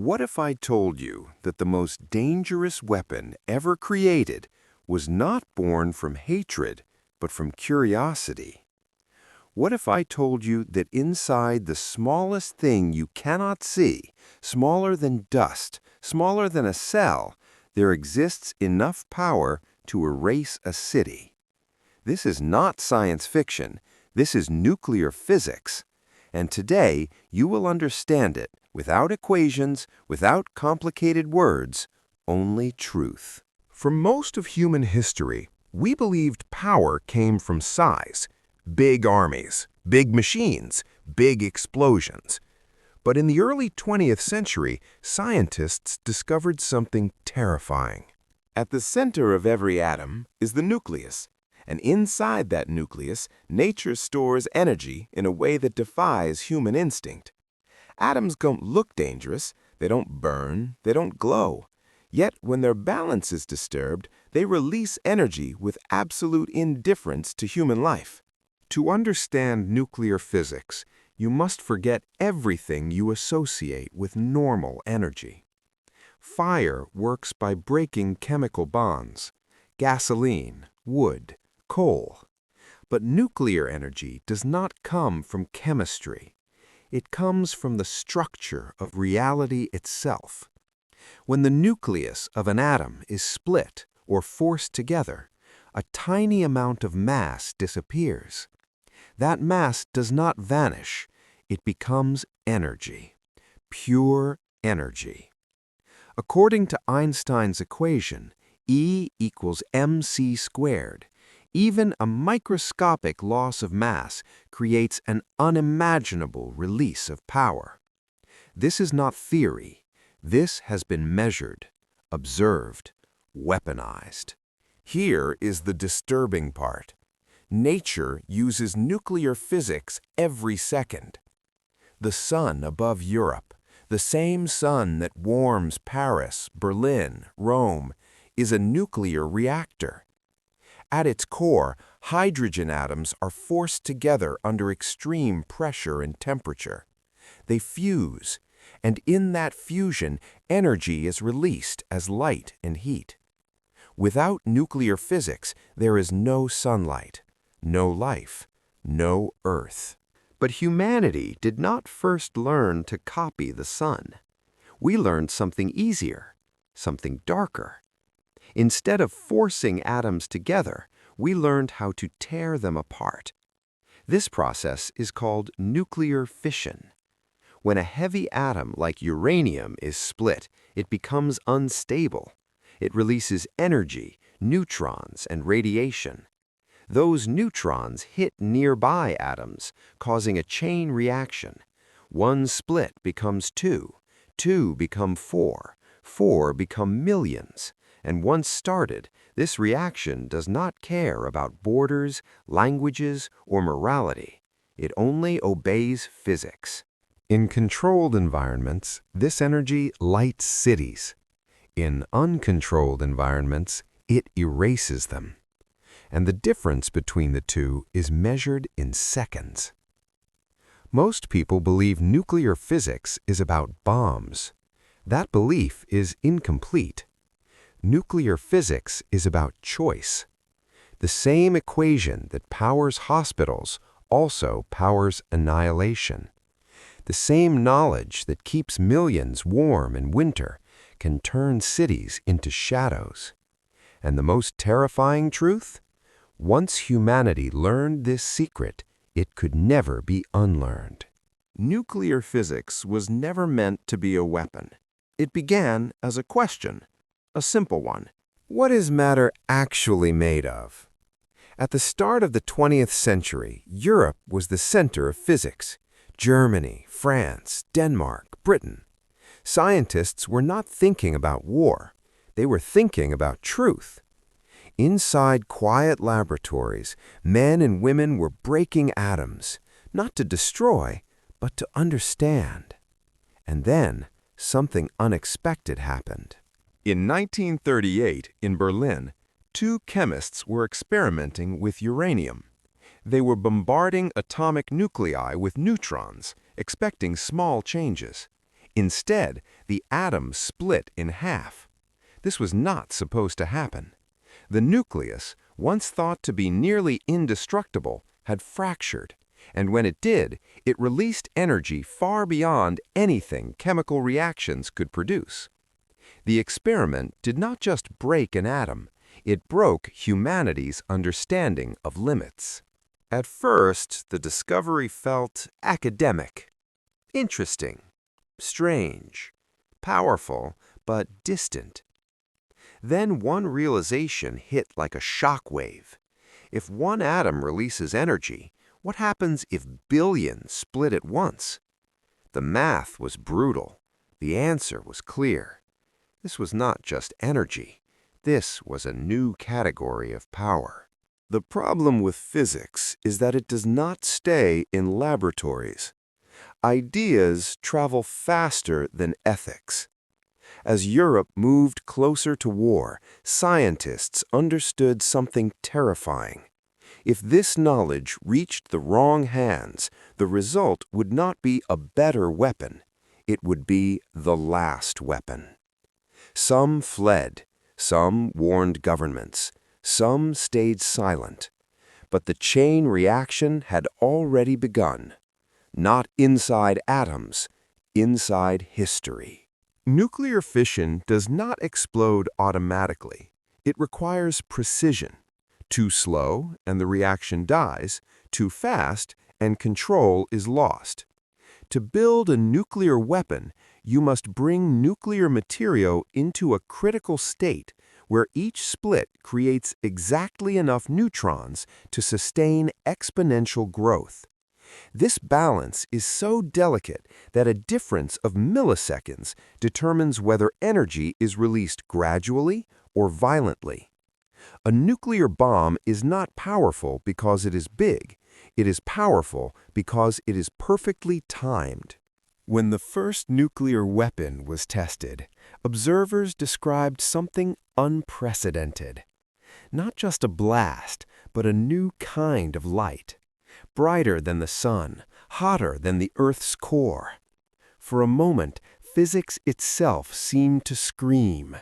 What if I told you that the most dangerous weapon ever created was not born from hatred, but from curiosity? What if I told you that inside the smallest thing you cannot see, smaller than dust, smaller than a cell, there exists enough power to erase a city? This is not science fiction. This is nuclear physics. And today, you will understand it without equations, without complicated words, only truth. For most of human history, we believed power came from size, big armies, big machines, big explosions. But in the early 20th century, scientists discovered something terrifying. At the center of every atom is the nucleus, and inside that nucleus, nature stores energy in a way that defies human instinct. Atoms don't look dangerous, they don't burn, they don't glow. Yet when their balance is disturbed, they release energy with absolute indifference to human life. To understand nuclear physics, you must forget everything you associate with normal energy. Fire works by breaking chemical bonds, gasoline, wood, coal. But nuclear energy does not come from chemistry. It comes from the structure of reality itself. When the nucleus of an atom is split or forced together, a tiny amount of mass disappears. That mass does not vanish. It becomes energy, pure energy. According to Einstein's equation, E equals mc squared, even a microscopic loss of mass creates an unimaginable release of power. This is not theory. This has been measured, observed, weaponized. Here is the disturbing part. Nature uses nuclear physics every second. The sun above Europe, the same sun that warms Paris, Berlin, Rome, is a nuclear reactor. At its core, hydrogen atoms are forced together under extreme pressure and temperature. They fuse, and in that fusion, energy is released as light and heat. Without nuclear physics, there is no sunlight, no life, no Earth. But humanity did not first learn to copy the sun. We learned something easier, something darker. Instead of forcing atoms together, we learned how to tear them apart. This process is called nuclear fission. When a heavy atom like uranium is split, it becomes unstable. It releases energy, neutrons, and radiation. Those neutrons hit nearby atoms, causing a chain reaction. One split becomes two, two become four, four become millions. And once started, this reaction does not care about borders, languages, or morality. It only obeys physics. In controlled environments, this energy lights cities. In uncontrolled environments, it erases them. And the difference between the two is measured in seconds. Most people believe nuclear physics is about bombs. That belief is incomplete. Nuclear physics is about choice. The same equation that powers hospitals also powers annihilation. The same knowledge that keeps millions warm in winter can turn cities into shadows. And the most terrifying truth? Once humanity learned this secret, it could never be unlearned. Nuclear physics was never meant to be a weapon. It began as a question. A simple one. What is matter actually made of? At the start of the 20th century, Europe was the center of physics. Germany, France, Denmark, Britain. Scientists were not thinking about war. They were thinking about truth. Inside quiet laboratories, men and women were breaking atoms, not to destroy, but to understand. And then, something unexpected happened. In 1938, in Berlin, two chemists were experimenting with uranium. They were bombarding atomic nuclei with neutrons, expecting small changes. Instead, the atom split in half. This was not supposed to happen. The nucleus, once thought to be nearly indestructible, had fractured, and when it did, it released energy far beyond anything chemical reactions could produce. The experiment did not just break an atom, it broke humanity's understanding of limits. At first, the discovery felt academic, interesting, strange, powerful, but distant. Then one realization hit like a shock wave. If one atom releases energy, what happens if billions split at once? The math was brutal. The answer was clear. This was not just energy. This was a new category of power. The problem with physics is that it does not stay in laboratories. Ideas travel faster than ethics. As Europe moved closer to war, scientists understood something terrifying. If this knowledge reached the wrong hands, the result would not be a better weapon. It would be the last weapon. Some fled, some warned governments, some stayed silent. But the chain reaction had already begun. Not inside atoms, inside history. Nuclear fission does not explode automatically. It requires precision. Too slow, and the reaction dies. Too fast, and control is lost. To build a nuclear weapon, you must bring nuclear material into a critical state where each split creates exactly enough neutrons to sustain exponential growth. This balance is so delicate that a difference of milliseconds determines whether energy is released gradually or violently. A nuclear bomb is not powerful because it is big. It is powerful because it is perfectly timed. When the first nuclear weapon was tested, observers described something unprecedented. Not just a blast, but a new kind of light. Brighter than the sun, hotter than the Earth's core. For a moment, physics itself seemed to scream.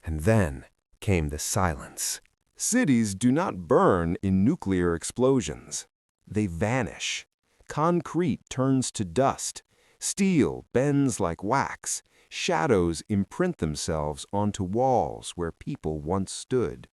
And then came the silence. Cities do not burn in nuclear explosions. They vanish. Concrete turns to dust. Steel bends like wax. Shadows imprint themselves onto walls where people once stood.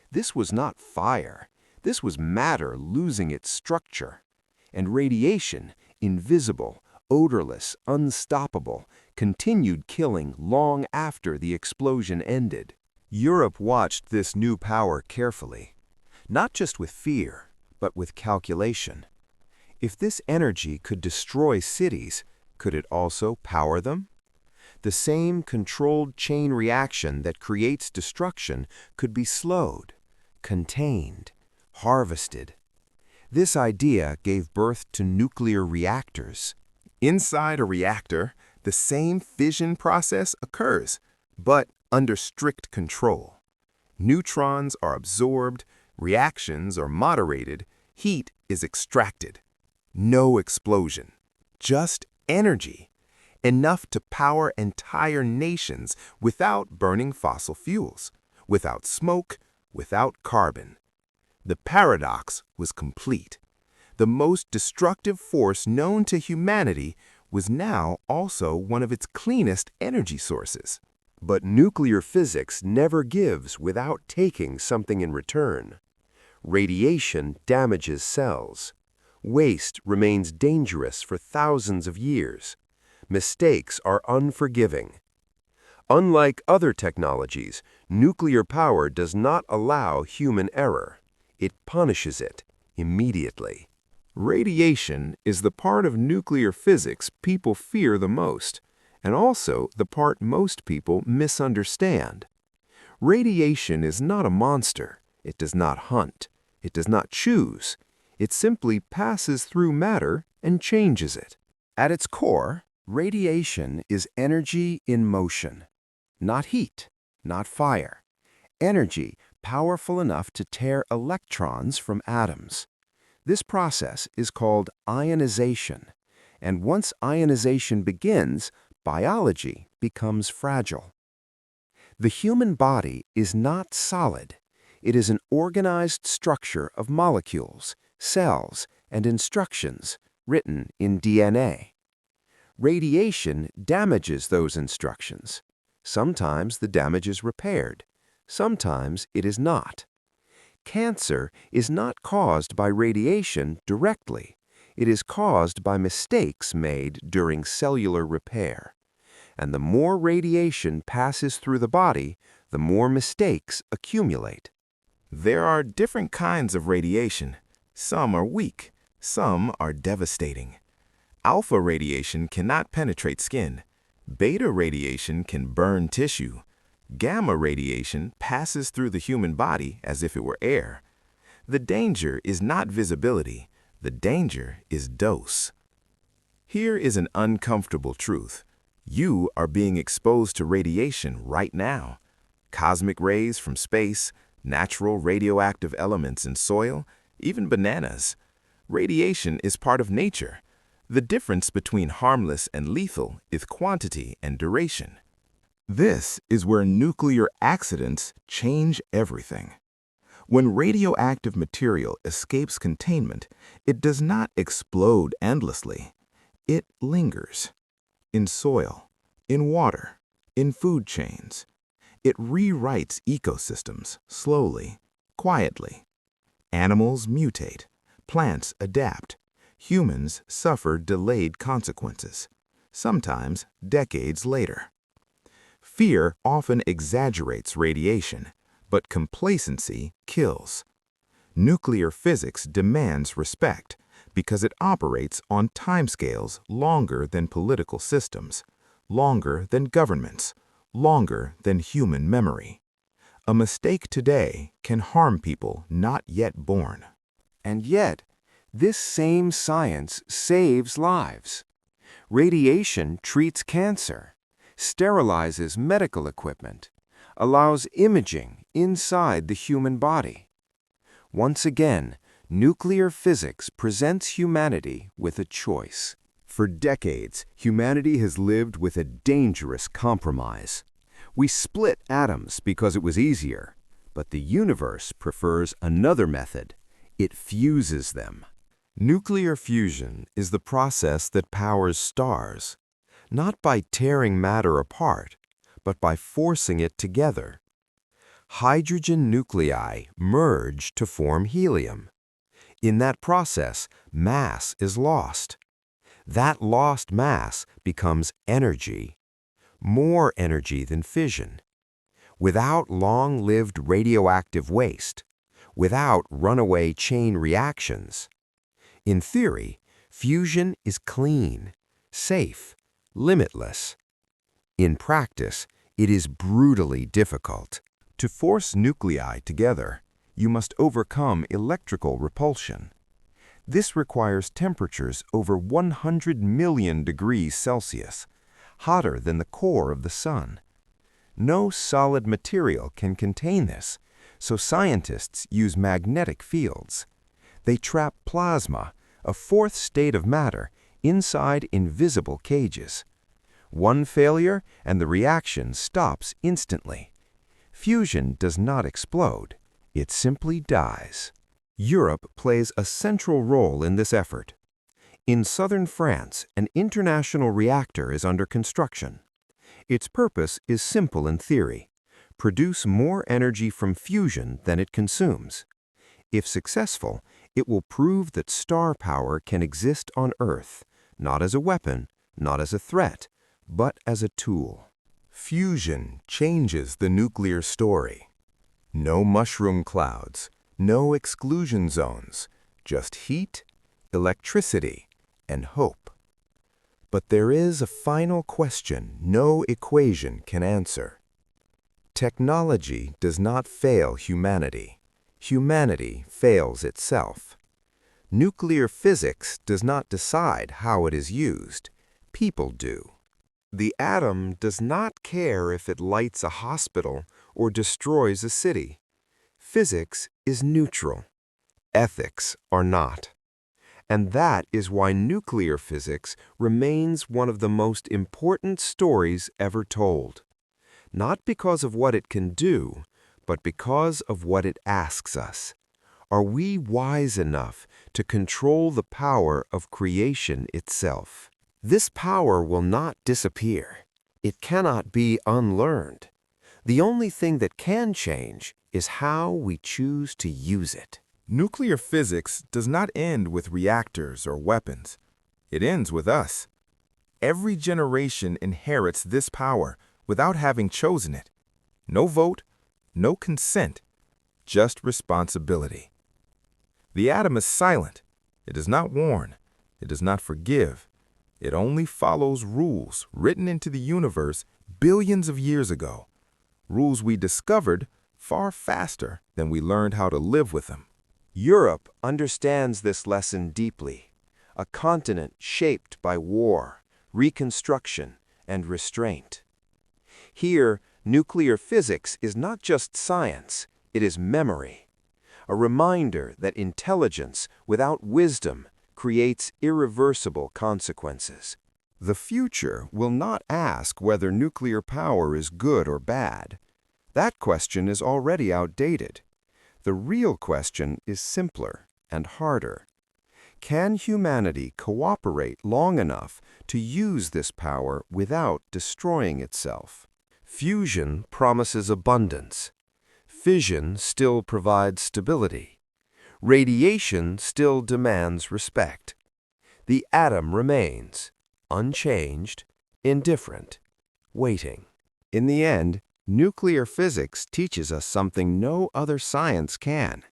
This was not fire. This was matter losing its structure. And radiation, invisible, odorless, unstoppable, continued killing long after the explosion ended. Europe watched this new power carefully, not just with fear, but with calculation. If this energy could destroy cities, could it also power them? The same controlled chain reaction that creates destruction could be slowed, contained, harvested. This idea gave birth to nuclear reactors. Inside a reactor, the same fission process occurs, but under strict control. Neutrons are absorbed, reactions are moderated, heat is extracted. No explosion, just energy, enough to power entire nations without burning fossil fuels, without smoke, without carbon. The paradox was complete. The most destructive force known to humanity was now also one of its cleanest energy sources. But nuclear physics never gives without taking something in return. Radiation damages cells. Waste remains dangerous for thousands of years. Mistakes are unforgiving. Unlike other technologies, nuclear power does not allow human error. It punishes it immediately. Radiation is the part of nuclear physics people fear the most, and also the part most people misunderstand. Radiation is not a monster. It does not hunt. It does not choose. It simply passes through matter and changes it. At its core, radiation is energy in motion. Not heat, not fire. Energy powerful enough to tear electrons from atoms. This process is called ionization, and once ionization begins, biology becomes fragile. The human body is not solid. It is an organized structure of molecules, cells, and instructions written in DNA. Radiation damages those instructions. Sometimes the damage is repaired. Sometimes it is not. Cancer is not caused by radiation directly. It is caused by mistakes made during cellular repair. And the more radiation passes through the body, the more mistakes accumulate. There are different kinds of radiation. Some are weak, some are devastating. Alpha radiation cannot penetrate skin. Beta radiation can burn tissue. Gamma radiation passes through the human body as if it were air. The danger is not visibility. The danger is dose. Here is an uncomfortable truth. You are being exposed to radiation right now. Cosmic rays from space, natural radioactive elements in soil, even bananas. Radiation is part of nature. The difference between harmless and lethal is quantity and duration. This is where nuclear accidents change everything. When radioactive material escapes containment, it does not explode endlessly. It lingers. In soil, in water, in food chains. It rewrites ecosystems slowly, quietly. Animals mutate, plants adapt, humans suffer delayed consequences, sometimes decades later. Fear often exaggerates radiation, but complacency kills. Nuclear physics demands respect because it operates on timescales longer than political systems, longer than governments, longer than human memory. A mistake today can harm people not yet born. And yet, this same science saves lives. Radiation treats cancer, sterilizes medical equipment, allows imaging inside the human body. Once again, nuclear physics presents humanity with a choice. For decades, humanity has lived with a dangerous compromise. We split atoms because it was easier, but the universe prefers another method. It fuses them. Nuclear fusion is the process that powers stars, not by tearing matter apart, but by forcing it together. Hydrogen nuclei merge to form helium. In that process, mass is lost. That lost mass becomes energy, more energy than fission. Without long-lived radioactive waste, without runaway chain reactions. In theory, fusion is clean, safe, limitless. In practice, it is brutally difficult. To force nuclei together, you must overcome electrical repulsion. This requires temperatures over 100 million degrees Celsius, hotter than the core of the sun. No solid material can contain this, so scientists use magnetic fields. They trap plasma, a fourth state of matter, inside invisible cages. One failure and the reaction stops instantly. Fusion does not explode, it simply dies. Europe plays a central role in this effort. In southern France, an international reactor is under construction. Its purpose is simple in theory: produce more energy from fusion than it consumes. If successful, it will prove that star power can exist on Earth, not as a weapon, not as a threat, but as a tool. Fusion changes the nuclear story. No mushroom clouds, no exclusion zones, just heat, electricity, and hope. But there is a final question no equation can answer. Technology does not fail humanity. Humanity fails itself. Nuclear physics does not decide how it is used. People do. The atom does not care if it lights a hospital or destroys a city. Physics is neutral. Ethics are not. And that is why nuclear physics remains one of the most important stories ever told. Not because of what it can do, but because of what it asks us. Are we wise enough to control the power of creation itself? This power will not disappear. It cannot be unlearned. The only thing that can change is how we choose to use it. Nuclear physics does not end with reactors or weapons. It ends with us. Every generation inherits this power without having chosen it. No vote, no consent, just responsibility. The atom is silent. It does not warn. It does not forgive. It only follows rules written into the universe billions of years ago. Rules we discovered far faster than we learned how to live with them. Europe understands this lesson deeply, a continent shaped by war, reconstruction, and restraint. Here, nuclear physics is not just science, it is memory, a reminder that intelligence without wisdom creates irreversible consequences. The future will not ask whether nuclear power is good or bad. That question is already outdated. The real question is simpler and harder. Can humanity cooperate long enough to use this power without destroying itself? Fusion promises abundance. Fission still provides stability. Radiation still demands respect. The atom remains, unchanged, indifferent, waiting. In the end, nuclear physics teaches us something no other science can,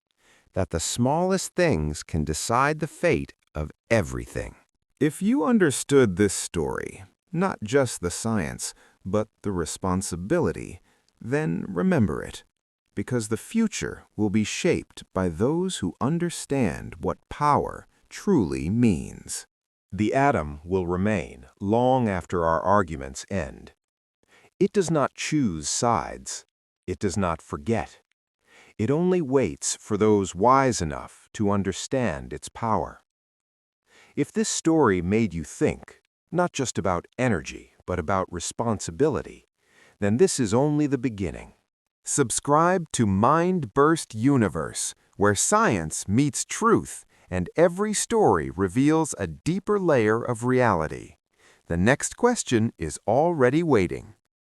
that the smallest things can decide the fate of everything. If you understood this story, not just the science, but the responsibility, then remember it, because the future will be shaped by those who understand what power truly means. The atom will remain long after our arguments end. It does not choose sides. It does not forget. It only waits for those wise enough to understand its power. If this story made you think, not just about energy, but about responsibility, then this is only the beginning. Subscribe to MindBrust Universe, where science meets truth and every story reveals a deeper layer of reality. The next question is already waiting.